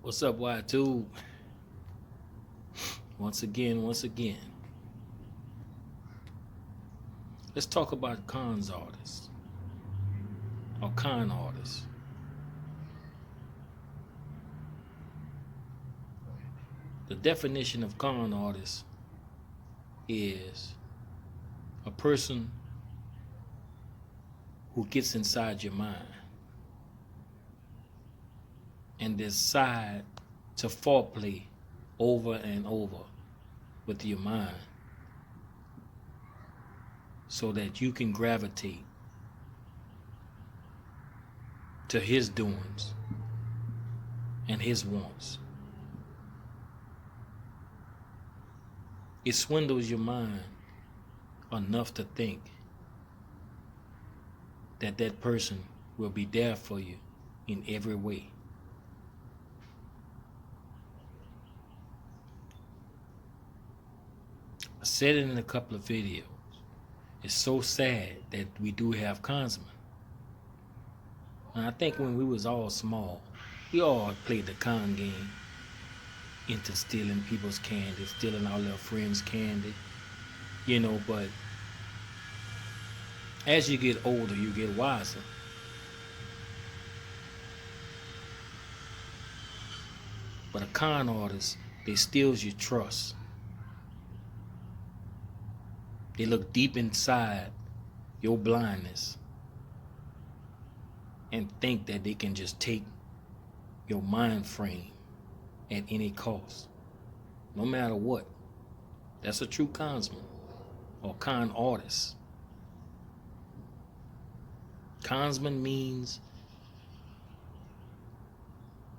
What's up, Y2? Once again. Let's talk about cons artists or con artists. The definition of con artist is a person who gets inside your mind and decide to foreplay over and over with your mind so that you can gravitate to his doings and his wants. It swindles your mind enough to think that that person will be there for you in every way. I said it in a couple of videos. It's so sad that we do have consmen. And I think when we was all small, we all played the con game into stealing people's candy, stealing our little friends' candy, but as you get older, you get wiser. But a con artist, they steals your trust. They look deep inside your blindness and think that they can just take your mind frame at any cost, no matter what. That's a true consman or con artist. Consman means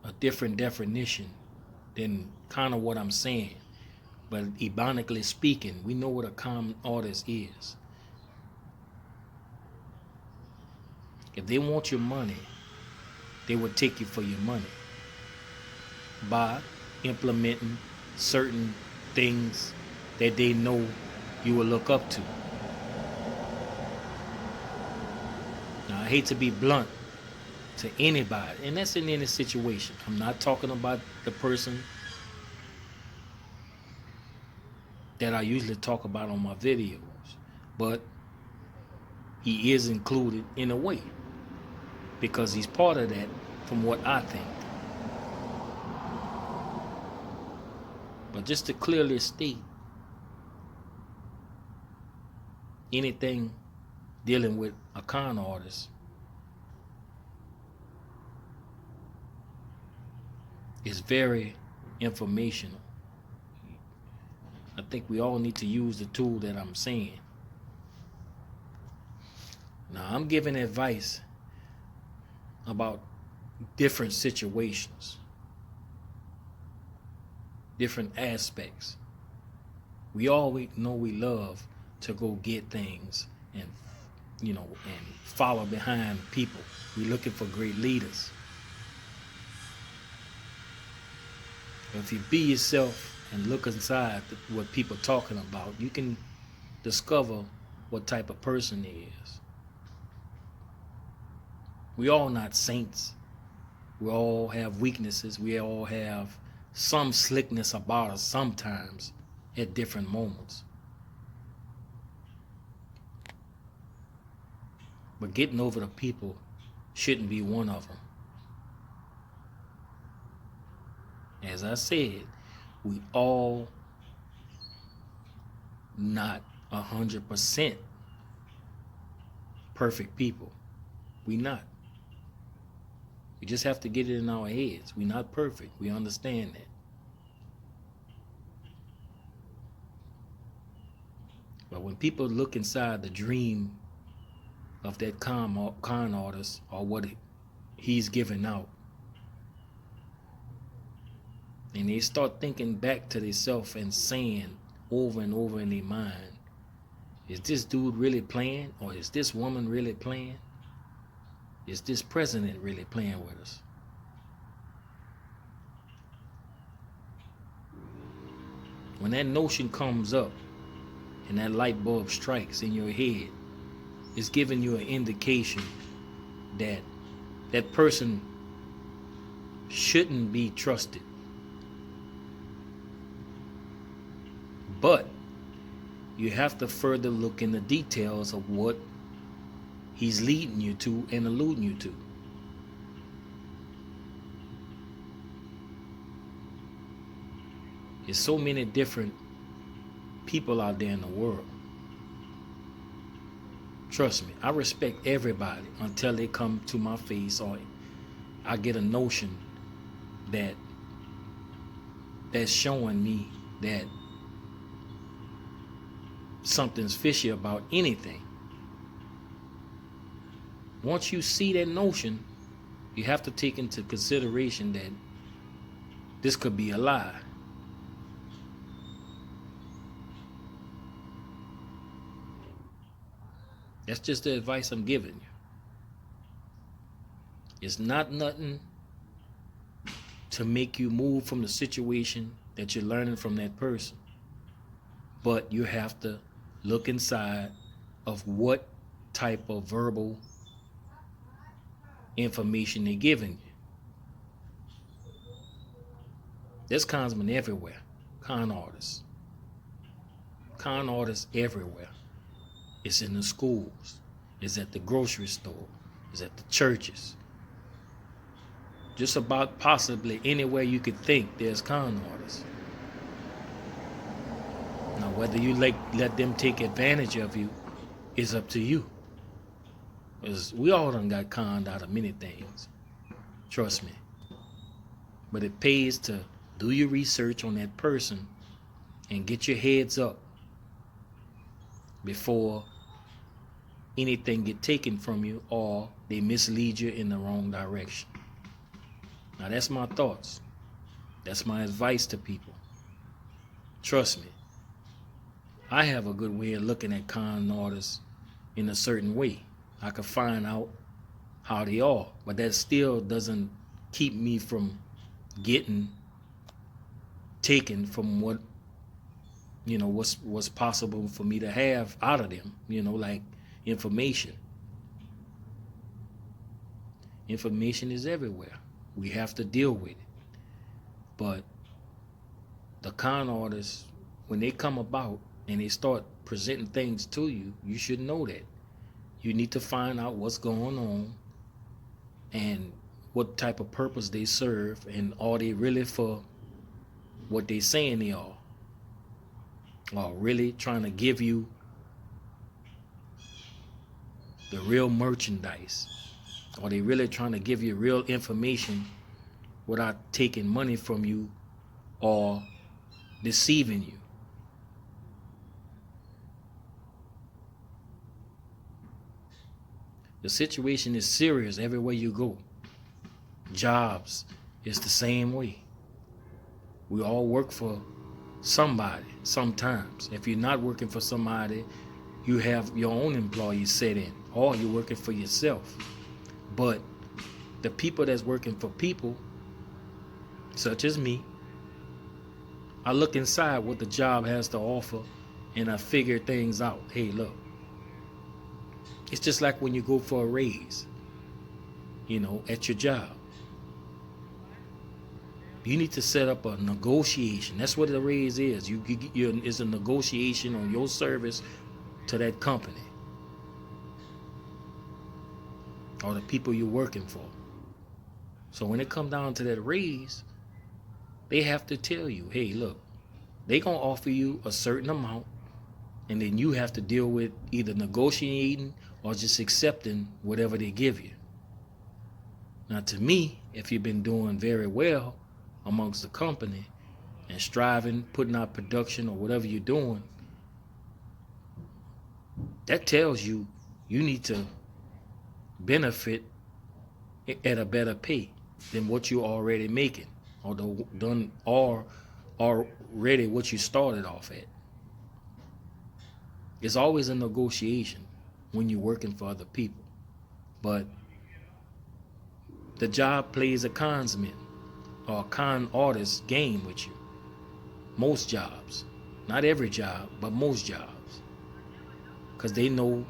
a different definition than kind of what I'm saying. But ebonically speaking, we know what a con artist is. If they want your money, they will take you for your money by implementing certain things that they know you will look up to. Now, I hate to be blunt to anybody, and that's in any situation. I'm not talking about the person that I usually talk about on my videos, but he is included in a way because he's part of that from what I think. But just to clearly state, anything dealing with a con artist is very informational. I think we all need to use the tool that I'm saying. Now, I'm giving advice about different situations, different aspects. We all know we love to go get things and follow behind people. We're looking for great leaders. If you be yourself and look inside what people are talking about, you can discover what type of person he is. We all not saints. We all have weaknesses. We all have some slickness about us sometimes at different moments. But getting over the people shouldn't be one of them. As I said, we all not 100% perfect people. We not. We just have to get it in our heads. We're not perfect. We understand that. But when people look inside the dream of that con artist or what he's giving out, and they start thinking back to themselves and saying over and over in their mind, is this dude really playing? Or is this woman really playing? Is this president really playing with us? When that notion comes up and that light bulb strikes in your head, it's giving you an indication that that person shouldn't be trusted. But you have to further look in the details of what he's leading you to and alluding you to. There's so many different people out there in the world. Trust me, I respect everybody until they come to my face or I get a notion that's showing me that something's fishy about anything. Once you see that notion, you have to take into consideration that this could be a lie. That's just the advice I'm giving you. It's not nothing to make you move from the situation that you're learning from that person. But you have to look inside of what type of verbal information they're giving you. There's consmen everywhere. Con artists. Con artists everywhere. It's in the schools. It's at the grocery store. It's at the churches. Just about possibly anywhere you could think there's con artists. Now, whether you let them take advantage of you is up to you. Because we all done got conned out of many things. Trust me. But it pays to do your research on that person and get your heads up before anything get taken from you or they mislead you in the wrong direction. Now that's my thoughts. That's my advice to people. Trust me. I have a good way of looking at con artists in a certain way. I can find out how they are, but that still doesn't keep me from getting taken from what, what's possible for me to have out of them, like information. Information is everywhere. We have to deal with it. But the con artists, when they come about and they start presenting things to you, you should know that. You need to find out what's going on and what type of purpose they serve, and are they really for what they saying they are? Or really trying to give you the real merchandise? Are they really trying to give you real information without taking money from you or deceiving you? The situation is serious everywhere you go. Jobs is the same way. We all work for somebody sometimes. If you're not working for somebody, you have your own employees set in, or you're working for yourself. But the people that's working for people, such as me, I look inside what the job has to offer and I figure things out. Hey, look, it's just like when you go for a raise, at your job. You need to set up a negotiation. That's what a raise is. It's a negotiation on your service to that company or the people you're working for. So when it comes down to that raise, they have to tell you, hey, look, they're going to offer you a certain amount, and then you have to deal with either negotiating or just accepting whatever they give you. Now, to me, if you've been doing very well amongst the company and striving, putting out production or whatever you're doing, that tells you you need to benefit at a better pay than what you're already making, or already what you started off at. It's always a negotiation when you're working for other people. But the job plays a consman or a con artist game with you. Most jobs. Not every job, but most jobs. Because they know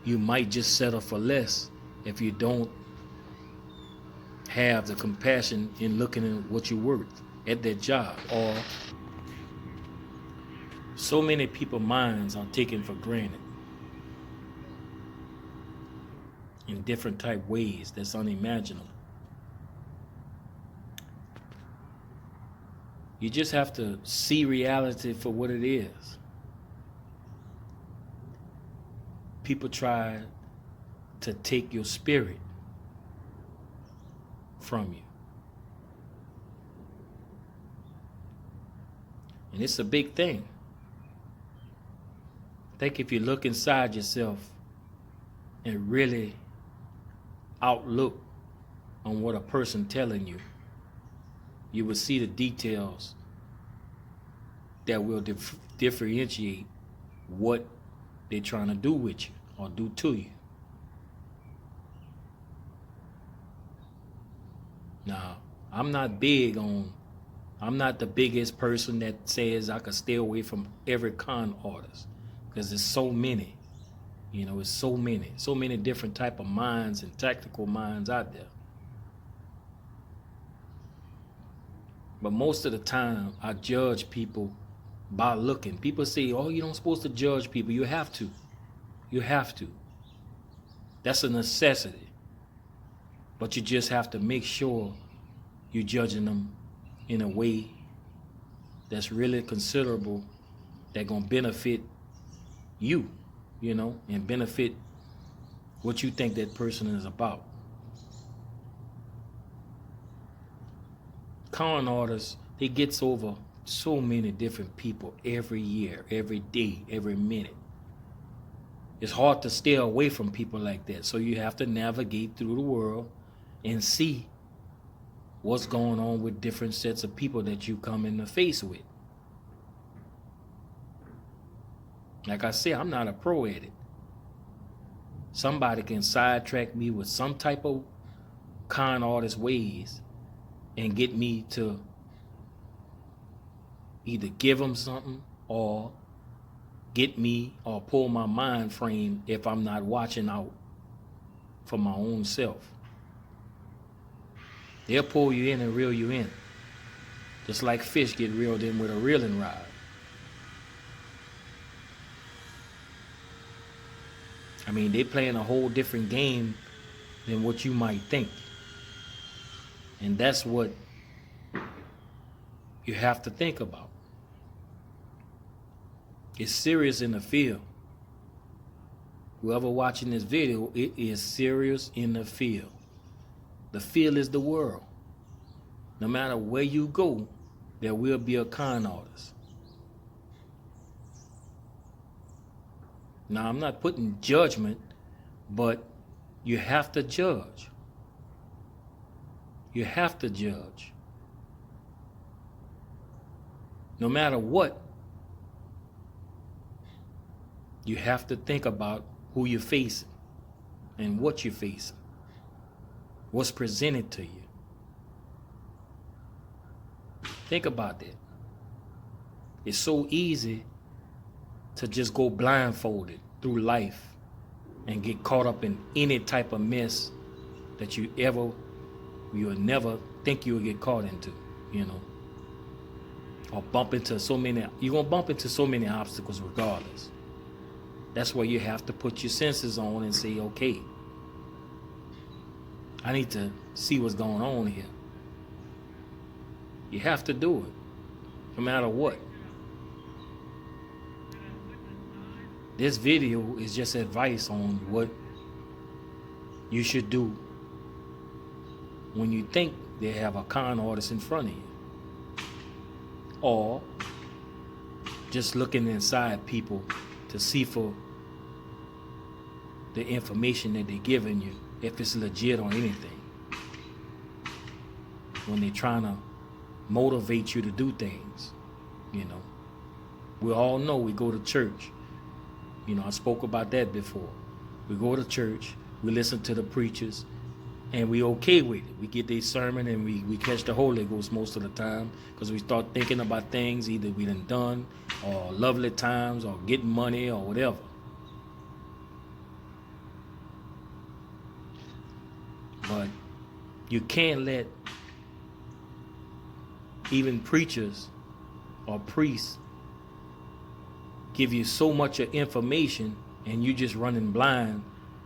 you might just settle for less if you don't have the compassion in looking at what you're worth at that job. Or so many people's minds are taken for granted in different type ways that's unimaginable. You just have to see reality for what it is. People try to take your spirit from you. And it's a big thing. I think if you look inside yourself and really outlook on what a person telling you, you will see the details that will differentiate what they're trying to do with you or do to you. Now, I'm not the biggest person that says I could stay away from every con artist, because there's so many. It's so many different type of minds and tactical minds out there. But most of the time, I judge people by looking. People say, oh, you don't supposed to judge people. You have to. You have to. That's a necessity. But you just have to make sure you're judging them in a way that's really considerable, that's going to benefit you, and benefit what you think that person is about. Con artists, they gets over so many different people every year, every day, every minute. It's hard to stay away from people like that. So you have to navigate through the world and see what's going on with different sets of people that you come in the face with. Like I said, I'm not a pro at it. Somebody can sidetrack me with some type of con artist ways and get me to either give them something or get me or pull my mind frame if I'm not watching out for my own self. They'll pull you in and reel you in, just like fish get reeled in with a reeling rod. I mean, they playing a whole different game than what you might think. And that's what you have to think about. It's serious in the field. Whoever watching this video, it is serious in the field. The field is the world. No matter where you go, there will be a con artist. Now, I'm not putting judgment, but you have to judge. You have to judge. No matter what, you have to think about who you're facing and what you're facing, what's presented to you. Think about that. It's so easy to just go blindfolded through life and get caught up in any type of mess that you'll never think you'll get caught into, or you're gonna bump into so many obstacles regardless. That's where you have to put your senses on and say, okay, I need to see what's going on here. You have to do it, no matter what. This video is just advice on what you should do when you think they have a con artist in front of you. Or just looking inside people to see for the information that they're giving you, if it's legit or anything. When they're trying to motivate you to do things, We all know we go to church. I spoke about that before. We go to church, we listen to the preachers, and we okay with it. We get their sermon and we catch the Holy Ghost most of the time, because we start thinking about things either we done or lovely times or getting money or whatever. But You can't let even preachers or priests give you so much of information and you just running blind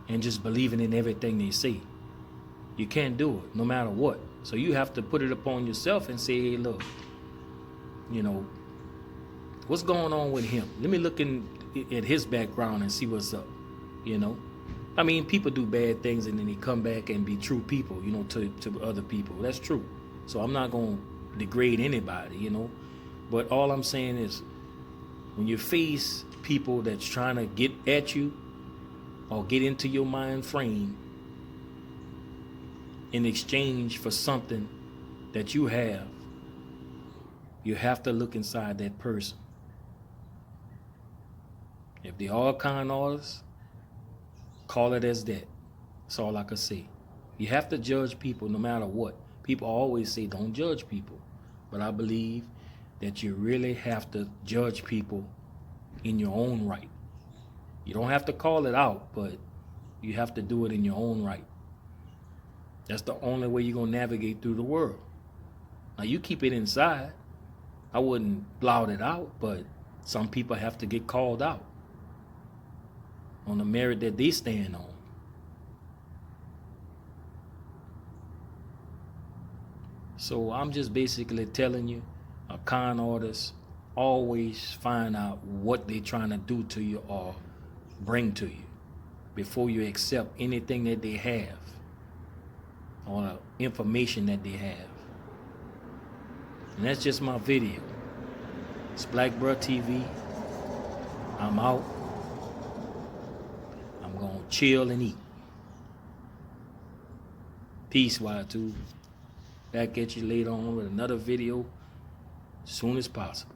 and just believing in everything they say. You can't do it no matter what. So you have to put it upon yourself and say, hey, look, you know, what's going on with him? Let me look at his background and see what's up, you know. I mean, people do bad things and then they come back and be true people, you know, to other people. That's true. So I'm not going to degrade anybody, you know. But all I'm saying is, when you face people that's trying to get at you or get into your mind frame in exchange for something that you have to look inside that person. If they are con artists, call it as that. That's all I can say. You have to judge people no matter what. People always say don't judge people. But I believe that you really have to judge people in your own right. You don't have to call it out, but you have to do it in your own right. That's the only way you're going to navigate through the world. Now, you keep it inside. I wouldn't blout it out, but some people have to get called out on the merit that they stand on. So I'm just basically telling you, a con artist always find out what they're trying to do to you or bring to you before you accept anything that they have or the information that they have. And that's just my video. It's Black Bruh TV. I'm out. I'm gonna chill and eat. Peace, Y2. Back at you later on with another video as soon as possible.